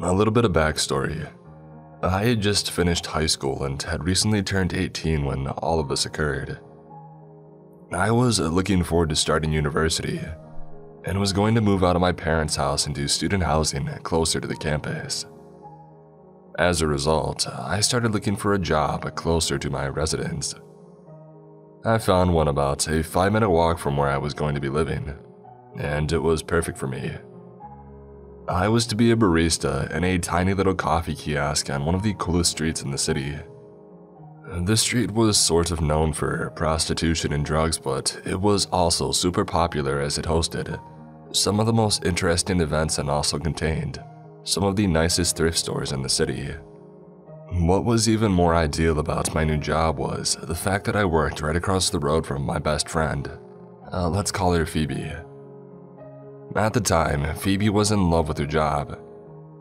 A little bit of backstory. I had just finished high school and had recently turned 18 when all of this occurred. I was looking forward to starting university and was going to move out of my parents' house into student housing closer to the campus. As a result, I started looking for a job closer to my residence. I found one about a 5-minute walk from where I was going to be living, and it was perfect for me. I was to be a barista in a tiny little coffee kiosk on one of the coolest streets in the city. This street was sort of known for prostitution and drugs, but it was also super popular as it hosted some of the most interesting events and also contained some of the nicest thrift stores in the city. What was even more ideal about my new job was the fact that I worked right across the road from my best friend. Let's call her Phoebe. At the time, Phoebe was in love with her job.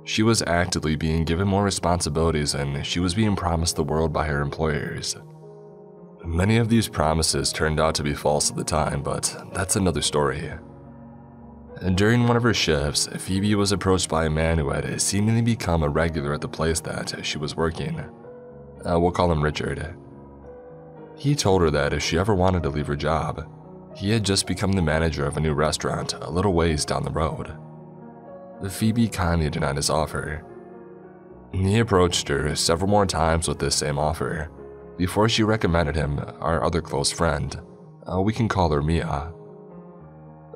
She was actively being given more responsibilities and she was being promised the world by her employers. Many of these promises turned out to be false at the time, but that's another story. During one of her shifts, Phoebe was approached by a man who had seemingly become a regular at the place that she was working. We'll call him Richard. He told her that if she ever wanted to leave her job, he had just become the manager of a new restaurant a little ways down the road. Phoebe kindly denied his offer. He approached her several more times with this same offer before she recommended him our other close friend. We can call her Mia.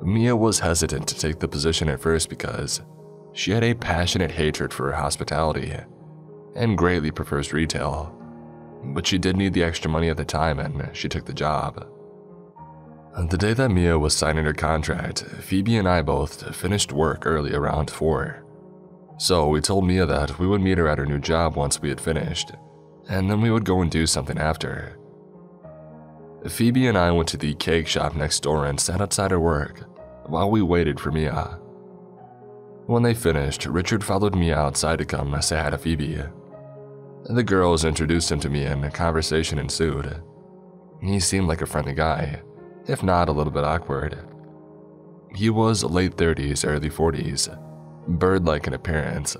Mia was hesitant to take the position at first because she had a passionate hatred for hospitality and greatly prefers retail, but she did need the extra money at the time and she took the job. The day that Mia was signing her contract, Phoebe and I both finished work early around 4. So we told Mia that we would meet her at her new job once we had finished, and then we would go and do something after. Phoebe and I went to the cake shop next door and sat outside her work while we waited for Mia. When they finished, Richard followed Mia outside to come say hi to Phoebe. The girls introduced him to me and a conversation ensued. He seemed like a friendly guy, if not a little bit awkward. He was late 30s, early 40s, bird-like in appearance,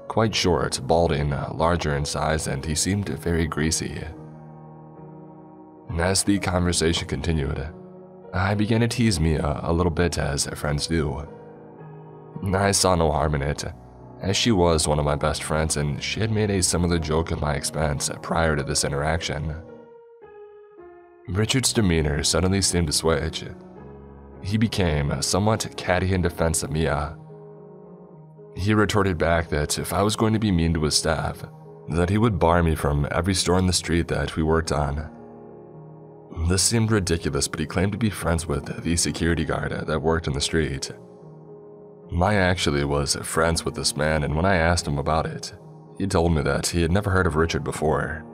quite short, balding, larger in size, and he seemed very greasy. As the conversation continued, I began to tease Mia a little bit as friends do. I saw no harm in it, as she was one of my best friends and she had made a similar joke at my expense prior to this interaction. Richard's demeanor suddenly seemed to switch. He became somewhat catty in defense of Mia. He retorted back that if I was going to be mean to his staff, that he would bar me from every store in the street that we worked on. This seemed ridiculous, but he claimed to be friends with the security guard that worked in the street. I actually was friends with this man, and when I asked him about it, he told me that he had never heard of Richard before.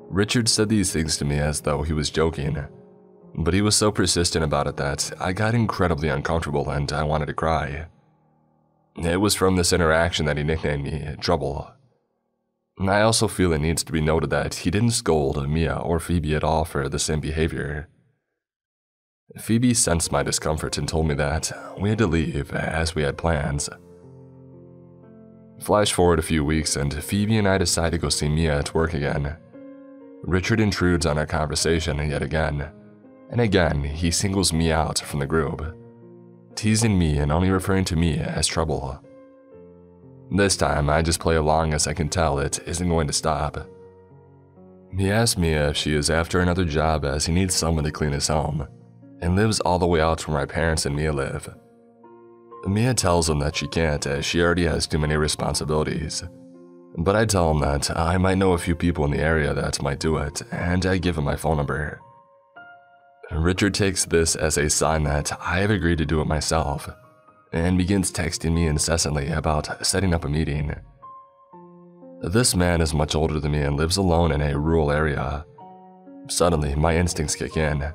Richard said these things to me as though he was joking, but he was so persistent about it that I got incredibly uncomfortable and I wanted to cry. It was from this interaction that he nicknamed me Trouble. I also feel it needs to be noted that he didn't scold Mia or Phoebe at all for the same behavior. Phoebe sensed my discomfort and told me that we had to leave as we had plans. Flash forward a few weeks and Phoebe and I decide to go see Mia at work again. Richard intrudes on our conversation yet again, and again he singles me out from the group, teasing me and only referring to me as Trouble. This time I just play along as I can tell it isn't going to stop. He asks Mia if she is after another job as he needs someone to clean his home, and lives all the way out from where my parents and Mia live. Mia tells him that she can't as she already has too many responsibilities. But I tell him that I might know a few people in the area that might do it, and I give him my phone number. Richard takes this as a sign that I have agreed to do it myself, and begins texting me incessantly about setting up a meeting. This man is much older than me and lives alone in a rural area. Suddenly, my instincts kick in,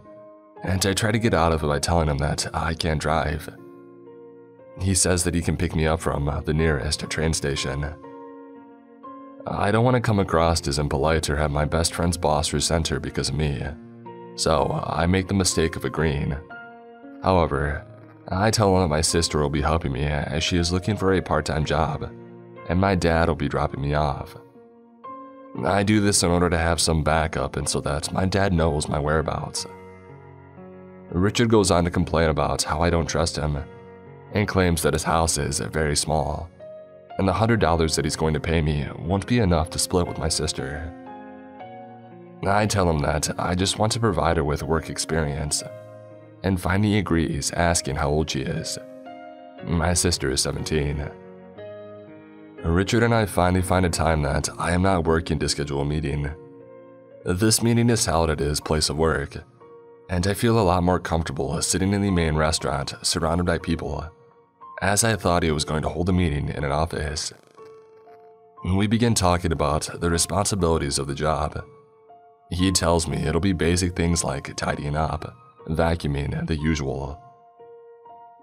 and I try to get out of it by telling him that I can't drive. He says that he can pick me up from the nearest train station. I don't want to come across as impolite or have my best friend's boss resent her because of me, so I make the mistake of agreeing. However, I tell him that my sister will be helping me as she is looking for a part-time job, and my dad will be dropping me off. I do this in order to have some backup and so that my dad knows my whereabouts. Richard goes on to complain about how I don't trust him and claims that his house is very small, and the $100 that he's going to pay me won't be enough to split with my sister. I tell him that I just want to provide her with work experience, and finally agrees, asking how old she is. My sister is 17. Richard and I finally find a time that I am not working to schedule a meeting. This meeting is held at his place of work, and I feel a lot more comfortable sitting in the main restaurant surrounded by people, as I thought he was going to hold a meeting in an office. We begin talking about the responsibilities of the job. He tells me it'll be basic things like tidying up, vacuuming, the usual.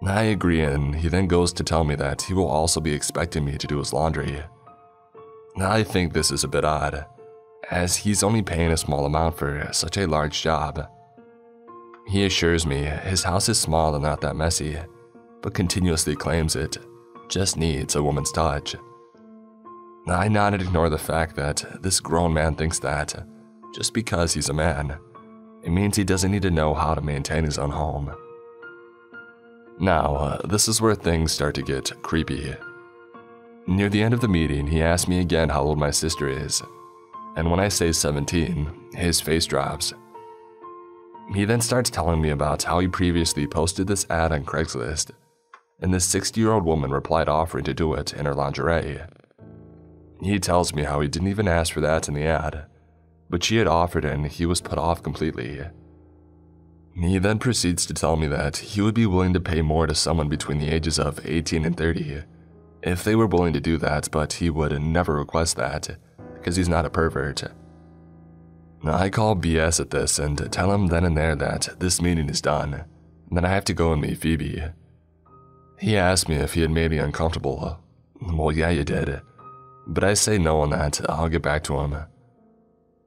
I agree, and he then goes to tell me that he will also be expecting me to do his laundry. I think this is a bit odd, as he's only paying a small amount for such a large job. He assures me his house is small and not that messy, but continuously claims it just needs a woman's touch. I nod and ignore the fact that this grown man thinks that, just because he's a man, it means he doesn't need to know how to maintain his own home. Now, this is where things start to get creepy. Near the end of the meeting, he asks me again how old my sister is, and when I say 17, his face drops. He then starts telling me about how he previously posted this ad on Craigslist, and this 60-year-old woman replied offering to do it in her lingerie. He tells me how he didn't even ask for that in the ad, but she had offered and he was put off completely. He then proceeds to tell me that he would be willing to pay more to someone between the ages of 18 and 30 if they were willing to do that, but he would never request that because he's not a pervert. I call BS at this and tell him then and there that this meeting is done, and that I have to go and meet Phoebe. He asked me if he had made me uncomfortable. Well, yeah, you did, but I say no on that. I'll get back to him.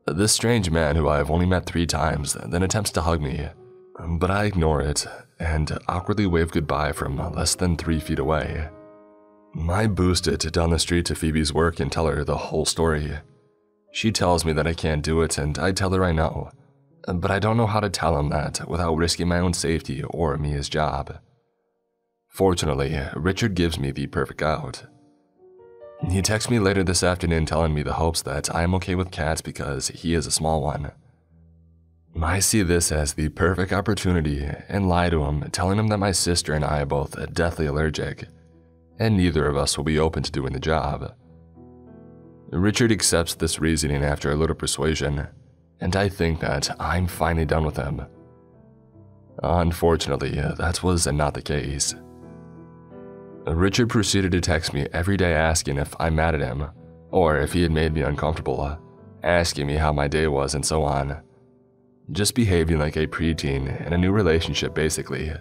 This strange man, who I have only met 3 times, then attempts to hug me, but I ignore it and awkwardly wave goodbye from less than 3 feet away. I boost it down the street to Phoebe's work and tell her the whole story. She tells me that I can't do it, and I tell her I know, but I don't know how to tell him that without risking my own safety or me his job. Fortunately, Richard gives me the perfect out. He texts me later this afternoon telling me the hopes that I am okay with cats because he is a small one. I see this as the perfect opportunity and lie to him, telling him that my sister and I are both deathly allergic, and neither of us will be open to doing the job. Richard accepts this reasoning after a little persuasion, and I think that I'm finally done with him. Unfortunately, that was not the case. Richard proceeded to text me every day asking if I'm mad at him, or if he had made me uncomfortable, asking me how my day was and so on. Just behaving like a preteen in a new relationship, basically.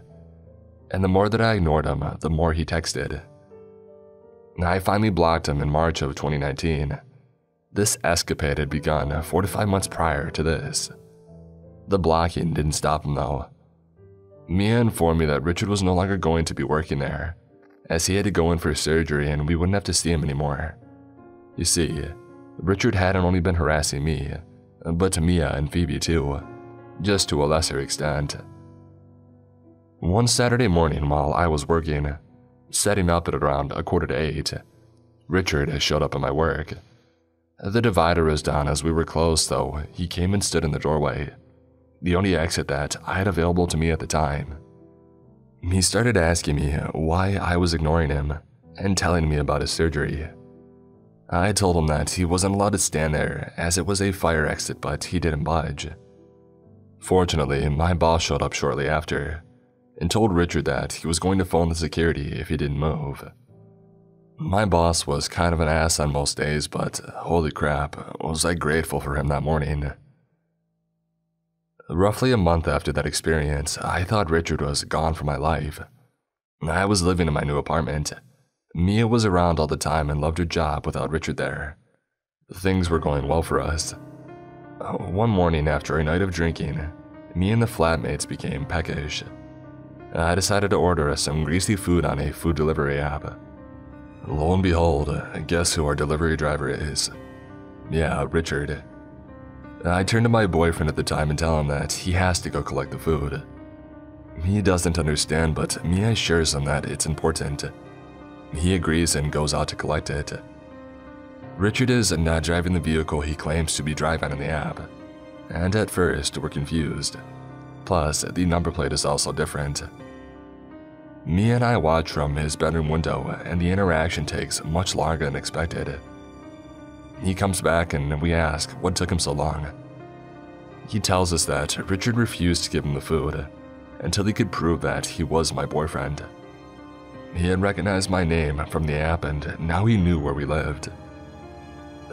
And the more that I ignored him, the more he texted. I finally blocked him in March of 2019. This escapade had begun 4 to 5 months prior to this. The blocking didn't stop him though. Mia informed me that Richard was no longer going to be working there, as he had to go in for surgery and we wouldn't have to see him anymore. You see, Richard hadn't only been harassing me, but Mia and Phoebe too, just to a lesser extent. One Saturday morning while I was working, setting up at around 7:45, Richard showed up at my work. The divider was down as we were closed, though he came and stood in the doorway, the only exit that I had available to me at the time. He started asking me why I was ignoring him and telling me about his surgery. I told him that he wasn't allowed to stand there as it was a fire exit, but he didn't budge. Fortunately, my boss showed up shortly after and told Richard that he was going to phone the security if he didn't move. My boss was kind of an ass on most days, but holy crap, was I grateful for him that morning. Roughly a month after that experience, I thought Richard was gone from my life. I was living in my new apartment. Mia was around all the time and loved her job without Richard there. Things were going well for us. One morning after a night of drinking, me and the flatmates became peckish. I decided to order us some greasy food on a food delivery app. Lo and behold, guess who our delivery driver is? Yeah, Richard. I turn to my boyfriend at the time and tell him that he has to go collect the food. He doesn't understand, but me assures him that it's important. He agrees and goes out to collect it. Richard is not driving the vehicle he claims to be driving in the app, and at first we're confused. Plus, the number plate is also different. Me and I watch from his bedroom window, and the interaction takes much longer than expected. He comes back and we ask what took him so long. He tells us that Richard refused to give him the food until he could prove that he was my boyfriend. He had recognized my name from the app and now he knew where we lived.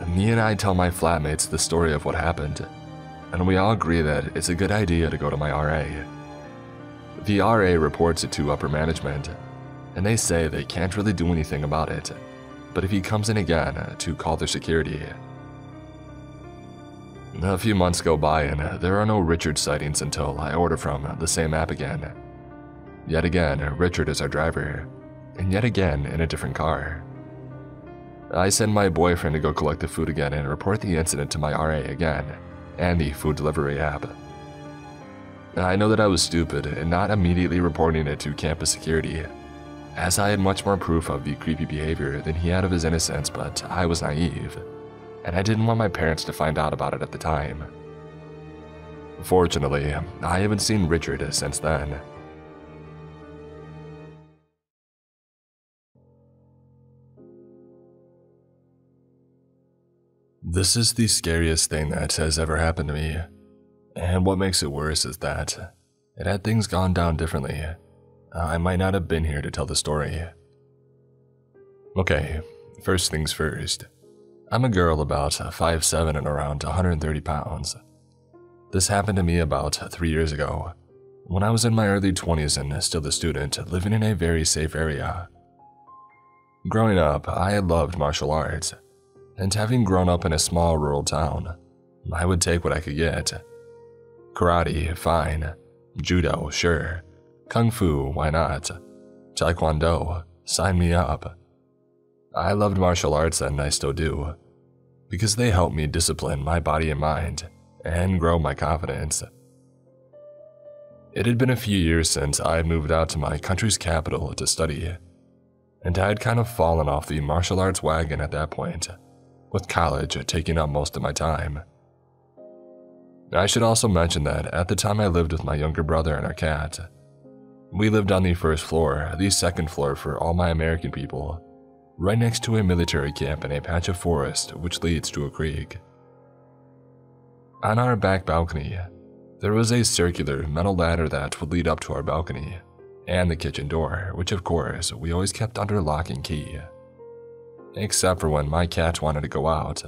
Me and I tell my flatmates the story of what happened, and we all agree that it's a good idea to go to my RA. The RA reports it to upper management, and they say they can't really do anything about it, but if he comes in again, to call their security. A few months go by and there are no Richard sightings until I order from the same app again. Yet again, Richard is our driver, and yet again in a different car. I send my boyfriend to go collect the food again and report the incident to my RA again, and the food delivery app. I know that I was stupid in not immediately reporting it to campus security, as I had much more proof of the creepy behavior than he had of his innocence, but I was naive, and I didn't want my parents to find out about it at the time. Fortunately, I haven't seen Richard since then. This is the scariest thing that has ever happened to me, and what makes it worse is that, had things gone down differently, I might not have been here to tell the story. Okay, first things first. I'm a girl about 5'7" and around 130 pounds. This happened to me about 3 years ago, when I was in my early 20s and still a student living in a very safe area. Growing up, I had loved martial arts, and having grown up in a small rural town, I would take what I could get. Karate, fine. Judo, sure. Kung Fu, why not? Taekwondo, sign me up. I loved martial arts and I still do, because they help me discipline my body and mind, and grow my confidence. It had been a few years since I had moved out to my country's capital to study, and I had kind of fallen off the martial arts wagon at that point, with college taking up most of my time. I should also mention that at the time I lived with my younger brother and our cat. We lived on the first floor, the second floor for all my American people, right next to a military camp in a patch of forest which leads to a creek. On our back balcony, there was a circular metal ladder that would lead up to our balcony, and the kitchen door, which of course we always kept under lock and key. Except for when my cat wanted to go out.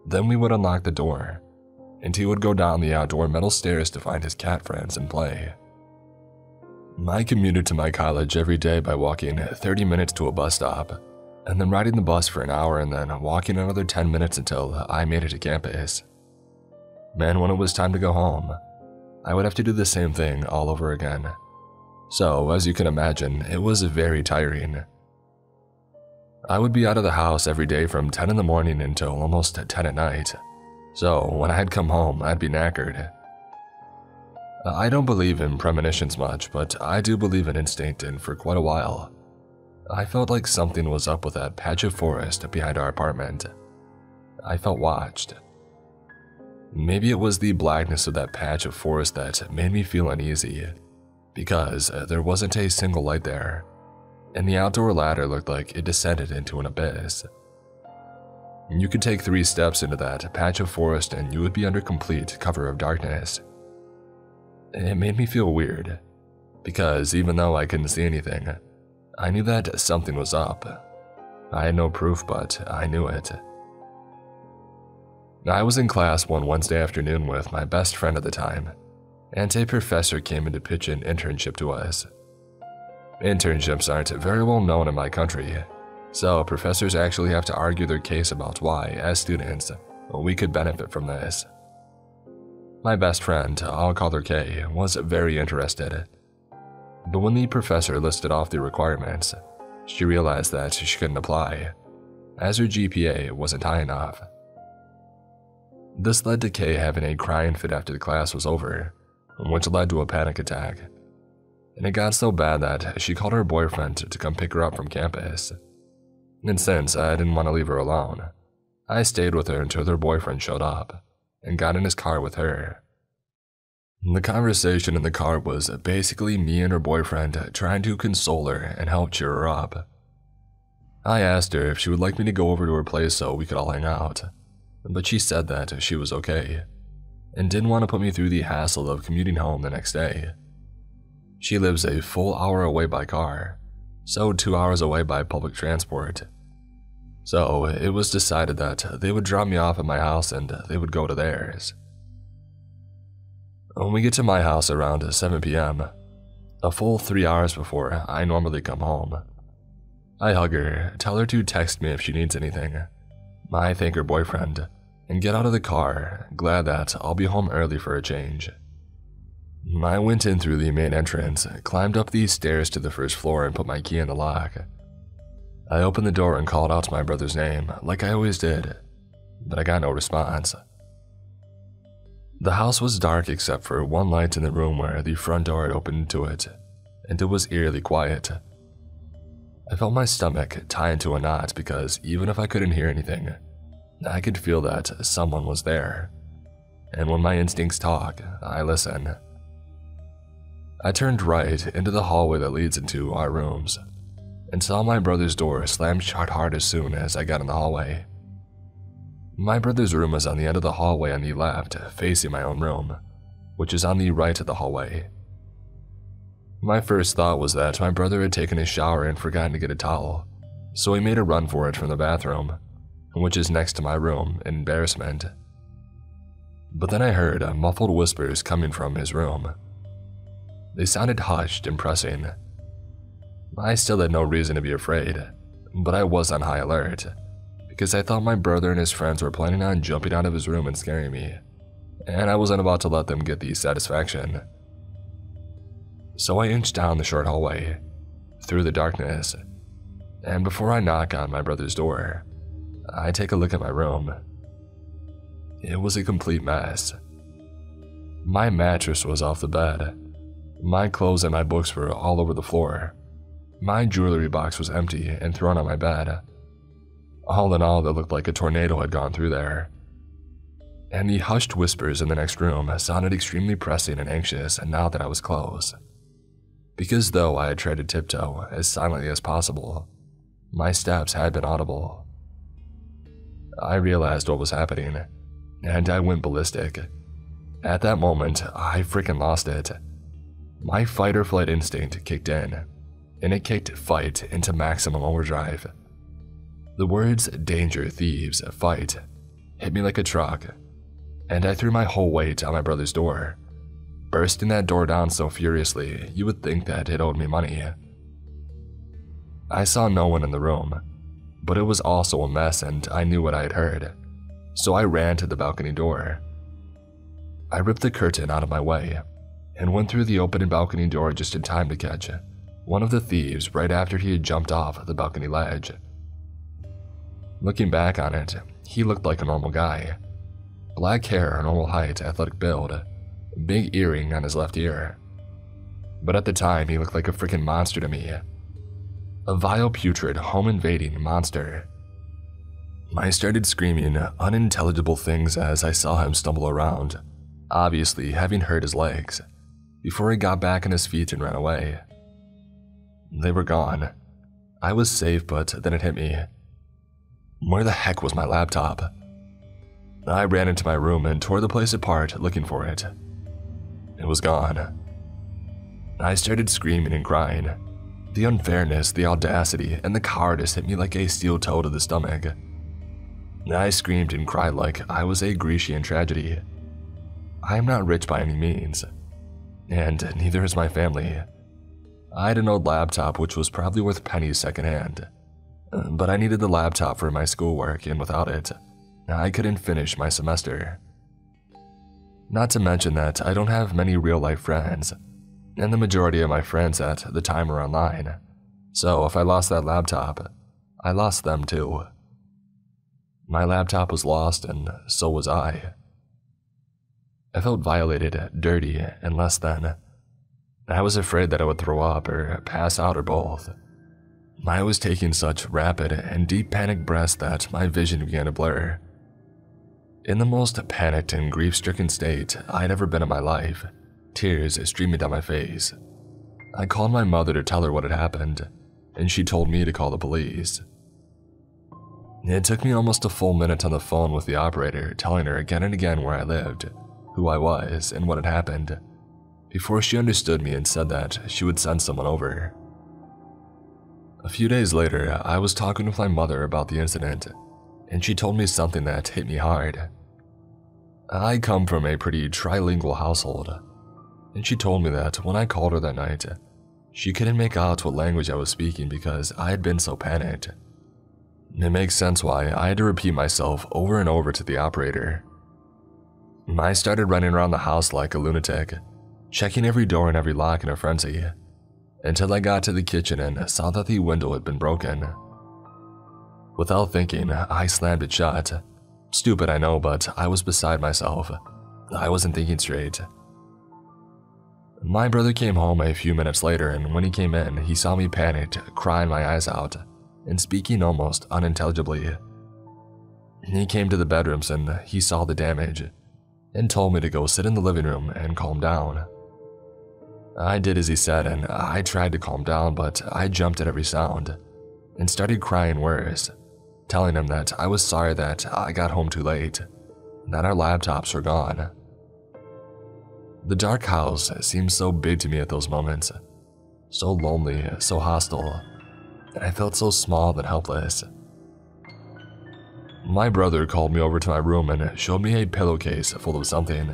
Then we would unlock the door, and he would go down the outdoor metal stairs to find his cat friends and play. I commuted to my college every day by walking 30 minutes to a bus stop, and then riding the bus for an hour and then walking another 10 minutes until I made it to campus. And when it was time to go home, I would have to do the same thing all over again. So, as you can imagine, it was very tiring. I would be out of the house every day from 10 in the morning until almost 10 at night, so when I had come home, I'd be knackered. I don't believe in premonitions much, but I do believe in instinct, and for quite a while, I felt like something was up with that patch of forest behind our apartment. I felt watched. Maybe it was the blackness of that patch of forest that made me feel uneasy, because there wasn't a single light there, and the outdoor ladder looked like it descended into an abyss. You could take 3 steps into that patch of forest and you would be under complete cover of darkness. It made me feel weird, because even though I couldn't see anything, I knew that something was up. I had no proof, but I knew it. I was in class one Wednesday afternoon with my best friend at the time, and a professor came in to pitch an internship to us. Internships aren't very well known in my country, so professors actually have to argue their case about why, as students, we could benefit from this. My best friend, I'll call her Kay, was very interested. But when the professor listed off the requirements, She realized that she couldn't apply, as her GPA wasn't high enough. This led to Kay having a crying fit after the class was over, which led to a panic attack. And it got so bad that she called her boyfriend to come pick her up from campus. And since I didn't want to leave her alone, I stayed with her until her boyfriend showed up and got in his car with her. The conversation in the car was basically me and her boyfriend trying to console her and help cheer her up. I asked her if she would like me to go over to her place so we could all hang out, but she said that she was okay and didn't want to put me through the hassle of commuting home the next day. She lives a full hour away by car, so 2 hours away by public transport. So it was decided that they would drop me off at my house and they would go to theirs. When we get to my house around 7 p.m., a full 3 hours before I normally come home, I hug her, tell her to text me if she needs anything. I thank her boyfriend and get out of the car, glad that I'll be home early for a change. I went in through the main entrance, climbed up these stairs to the first floor and put my key in the lock. I opened the door and called out to my brother's name, like I always did, but I got no response. The house was dark except for one light in the room where the front door had opened to it, and it was eerily quiet. I felt my stomach tie into a knot because even if I couldn't hear anything, I could feel that someone was there, and when my instincts talk, I listen. I turned right into the hallway that leads into our rooms, and saw my brother's door slam shut hard as soon as I got in the hallway. My brother's room was on the end of the hallway on the left, facing my own room, which is on the right of the hallway. My first thought was that my brother had taken a shower and forgotten to get a towel, so he made a run for it from the bathroom, which is next to my room, in embarrassment. But then I heard muffled whispers coming from his room. They sounded hushed and pressing. I still had no reason to be afraid, but I was on high alert, because I thought my brother and his friends were planning on jumping out of his room and scaring me, and I wasn't about to let them get the satisfaction. So I inched down the short hallway, through the darkness, and before I knock on my brother's door, I take a look at my room. It was a complete mess. My mattress was off the bed. My clothes and my books were all over the floor. My jewelry box was empty and thrown on my bed. All in all, it looked like a tornado had gone through there. And the hushed whispers in the next room sounded extremely pressing and anxious now that I was close. Because though I had tried to tiptoe as silently as possible, my steps had been audible. I realized what was happening, and I went ballistic. At that moment, I freaking lost it. My fight or flight instinct kicked in, and it kicked fight into maximum overdrive. The words danger, thieves, fight hit me like a truck, and I threw my whole weight on my brother's door, bursting that door down so furiously you would think that it owed me money. I saw no one in the room, but it was also a mess and I knew what I had heard, so I ran to the balcony door. I ripped the curtain out of my way and went through the open balcony door just in time to catch one of the thieves right after he had jumped off the balcony ledge. Looking back on it, he looked like a normal guy. Black hair, normal height, athletic build, big earring on his left ear. But at the time, he looked like a freaking monster to me. A vile, putrid, home-invading monster. I started screaming unintelligible things as I saw him stumble around, obviously having hurt his legs, before he got back on his feet and ran away. They were gone. I was safe, but then it hit me. Where the heck was my laptop? I ran into my room and tore the place apart looking for it. It was gone. I started screaming and crying. The unfairness, the audacity, and the cowardice hit me like a steel toe to the stomach. I screamed and cried like I was a Grecian tragedy. I am not rich by any means, and neither is my family. I had an old laptop which was probably worth pennies secondhand, but I needed the laptop for my schoolwork, and without it, I couldn't finish my semester. Not to mention that I don't have many real-life friends, and the majority of my friends at the time were online, So if I lost that laptop, I lost them too. My laptop was lost and so was I. I felt violated, dirty, and less than. I was afraid that I would throw up or pass out or both. I was taking such rapid and deep panic breaths that my vision began to blur. In the most panicked and grief-stricken state I'd ever been in my life, tears streaming down my face. I called my mother to tell her what had happened, and she told me to call the police. It took me almost a full minute on the phone with the operator, telling her again and again where I lived, who I was, and what had happened, before she understood me and said that she would send someone over. A few days later, I was talking with my mother about the incident, and she told me something that hit me hard. I come from a pretty trilingual household, and she told me that when I called her that night, she couldn't make out what language I was speaking because I had been so panicked. It makes sense why I had to repeat myself over and over to the operator. I started running around the house like a lunatic, checking every door and every lock in a frenzy, until I got to the kitchen and saw that the window had been broken. Without thinking, I slammed it shut. Stupid, I know, but I was beside myself. I wasn't thinking straight. My brother came home a few minutes later, and when he came in, he saw me panicked, crying my eyes out, and speaking almost unintelligibly. He came to the bedrooms and he saw the damage, and told me to go sit in the living room and calm down. I did as he said, and I tried to calm down, but I jumped at every sound, and started crying worse, telling him that I was sorry that I got home too late, that our laptops were gone. The dark house seemed so big to me at those moments, so lonely, so hostile, and I felt so small and helpless. My brother called me over to my room and showed me a pillowcase full of something.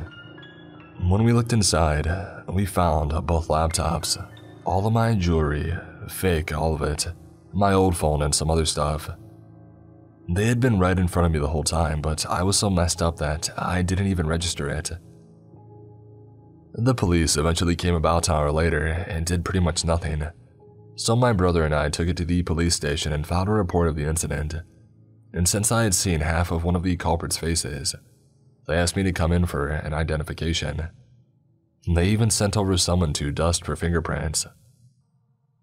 When we looked inside, we found both laptops, all of my jewelry, fake, all of it, my old phone and some other stuff. They had been right in front of me the whole time, but I was so messed up that I didn't even register it. The police eventually came about an hour later and did pretty much nothing, so my brother and I took it to the police station and filed a report of the incident. And since I had seen half of one of the culprits' faces, they asked me to come in for an identification. They even sent over someone to dust for fingerprints.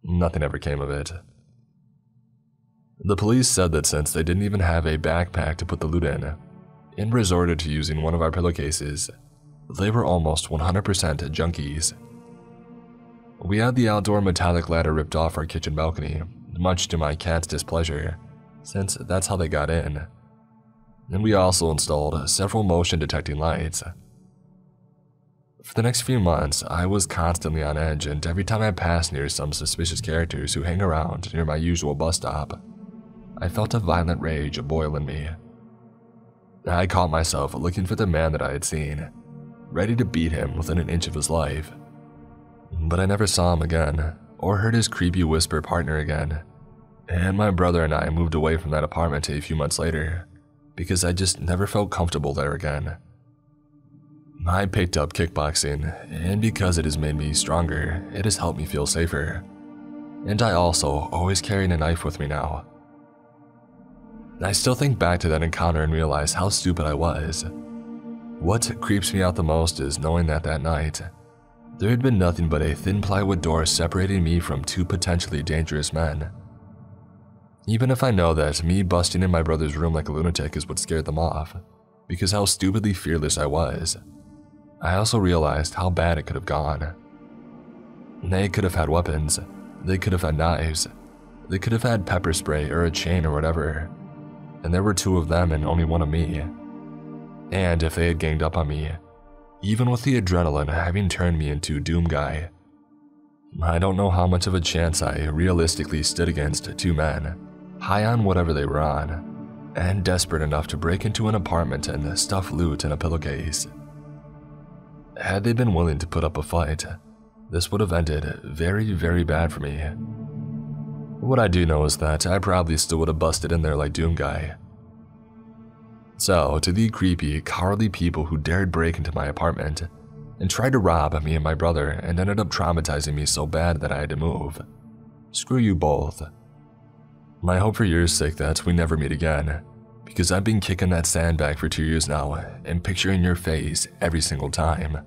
Nothing ever came of it. The police said that since they didn't even have a backpack to put the loot in, and resorted to using one of our pillowcases, they were almost 100% junkies. We had the outdoor metallic ladder ripped off our kitchen balcony, much to my cat's displeasure, since that's how they got in. And we also installed several motion-detecting lights. For the next few months, I was constantly on edge, and every time I passed near some suspicious characters who hang around near my usual bus stop, I felt a violent rage boil in me. I caught myself looking for the man that I had seen, ready to beat him within an inch of his life. But I never saw him again, or heard his creepy whisper partner again, and my brother and I moved away from that apartment a few months later, because I just never felt comfortable there again. I picked up kickboxing, and because it has made me stronger, it has helped me feel safer. And I also always carry a knife with me now. I still think back to that encounter and realize how stupid I was. What creeps me out the most is knowing that that night, there had been nothing but a thin plywood door separating me from two potentially dangerous men. Even if I know that me busting in my brother's room like a lunatic is what scared them off, because how stupidly fearless I was, I also realized how bad it could have gone. They could have had weapons, they could have had knives, they could have had pepper spray or a chain or whatever, and there were two of them and only one of me. And if they had ganged up on me, even with the adrenaline having turned me into Doom Guy, I don't know how much of a chance I realistically stood against two men, high on whatever they were on, and desperate enough to break into an apartment and stuff loot in a pillowcase. Had they been willing to put up a fight, this would have ended very, very bad for me. What I do know is that I probably still would have busted in there like Doom Guy. So, to the creepy, cowardly people who dared break into my apartment and tried to rob me and my brother and ended up traumatizing me so bad that I had to move, Screw you both. And I hope for your sake that we never meet again, because I've been kicking that sandbag for 2 years now and picturing your face every single time.